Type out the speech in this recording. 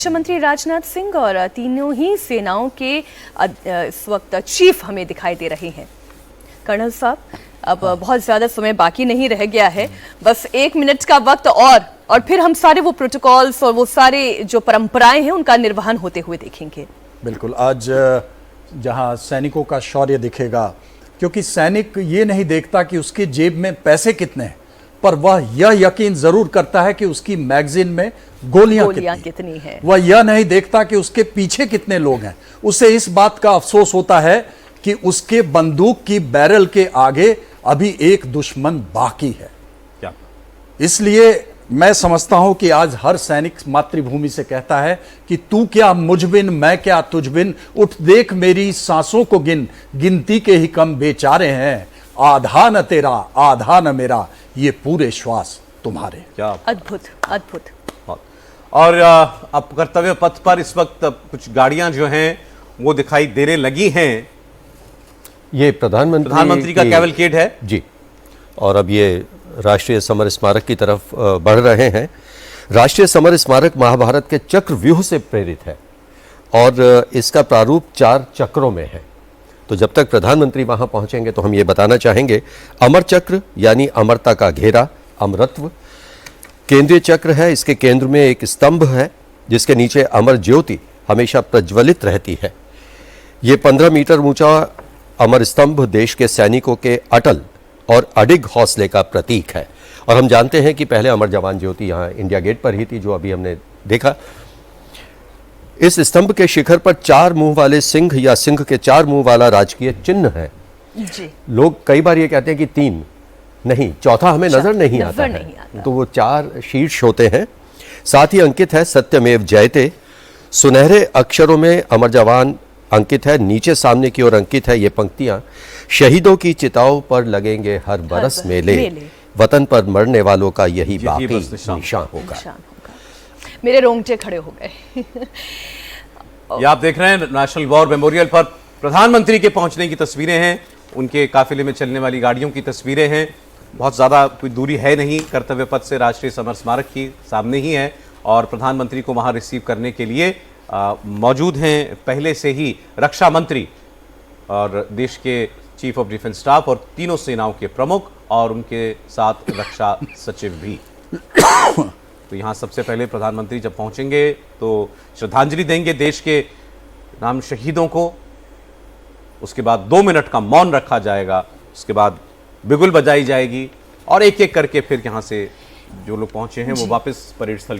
रक्षा मंत्री राजनाथ सिंह और तीनों ही सेनाओं के इस वक्त चीफ हमें दिखाई दे रहे हैं। कर्नल साहब, अब बहुत ज्यादा समय बाकी नहीं रह गया है, बस 1 मिनट का वक्त और फिर हम सारे वो प्रोटोकॉल्स और वो सारे जो परंपराएं हैं उनका निर्वहन होते हुए देखेंगे। बिल्कुल, आज जहां सैनिकों का शौर्य दिखेगा, क्योंकि सैनिक ये नहीं देखता कि उसकी जेब में पैसे कितने हैं, पर वह यह यकीन जरूर करता है कि उसकी मैगजीन में गोलियां कितनी हैं। वह यह नहीं देखता कि उसके पीछे कितने लोग हैं। उसे इस बात का अफसोस होता है कि उसके बंदूक की बैरल के आगे अभी एक दुश्मन बाकी है। क्या? इसलिए मैं समझता हूं कि आज हर सैनिक मातृभूमि से कहता है कि तू क्या मुझ बिन, मैं क्या तुझ बिन, उठ देख मेरी सांसों को गिन, गिनती के ही कम बेचारे हैं, आधा न तेरा आधा न मेरा, ये पूरे श्वास तुम्हारे। क्या अद्भुत अद्भुत। और अब कर्तव्य पथ पर इस वक्त कुछ गाड़ियां जो हैं वो दिखाई देने लगी हैं। ये प्रधानमंत्री का कैवलकेड है जी, और अब ये राष्ट्रीय समर स्मारक की तरफ बढ़ रहे हैं। राष्ट्रीय समर स्मारक महाभारत के चक्र व्यूह से प्रेरित है और इसका प्रारूप 4 चक्रों में है। तो जब तक प्रधानमंत्री वहां पहुंचेंगे तो हम ये बताना चाहेंगे, अमर चक्र यानी अमरता का घेरा, अमरत्व केंद्रीय चक्र है। इसके केंद्र में एक स्तंभ है जिसके नीचे अमर ज्योति हमेशा प्रज्वलित रहती है। ये 15 मीटर ऊंचा अमर स्तंभ देश के सैनिकों के अटल और अडिग हौसले का प्रतीक है। और हम जानते हैं कि पहले अमर जवान ज्योति यहाँ इंडिया गेट पर ही थी, जो अभी हमने देखा। इस स्तंभ के शिखर पर 4 मुंह वाले सिंह या सिंह के 4 मुंह वाला राजकीय चिन्ह है जी। लोग कई बार ये कहते हैं कि 3 नहीं, चौथा हमें नजर नहीं आता है। तो वो 4 शीर्ष होते हैं। साथ ही अंकित है सत्यमेव जयते, सुनहरे अक्षरों में अमर जवान अंकित है। नीचे सामने की ओर अंकित है ये पंक्तियां, शहीदों की चिताओं पर लगेंगे हर बरस मेले, वतन पर मरने वालों का यही बाकी निशान होगा। मेरे रोंगटे खड़े हो गए। ये आप देख रहे हैं नेशनल वॉर मेमोरियल पर प्रधानमंत्री के पहुंचने की तस्वीरें हैं, उनके काफिले में चलने वाली गाड़ियों की तस्वीरें हैं। बहुत ज़्यादा कोई दूरी है नहीं, कर्तव्य पथ से राष्ट्रीय समर स्मारक की सामने ही है और प्रधानमंत्री को वहां रिसीव करने के लिए मौजूद हैं पहले से ही रक्षा मंत्री और देश के चीफ ऑफ डिफेंस स्टाफ और तीनों सेनाओं के प्रमुख और उनके साथ रक्षा सचिव भी। तो यहाँ सबसे पहले प्रधानमंत्री जब पहुंचेंगे तो श्रद्धांजलि देंगे देश के नाम शहीदों को। उसके बाद 2 मिनट का मौन रखा जाएगा, उसके बाद बिगुल बजाई जाएगी और एक एक करके फिर यहाँ से जो लोग पहुंचे हैं वो वापस परेड स्थल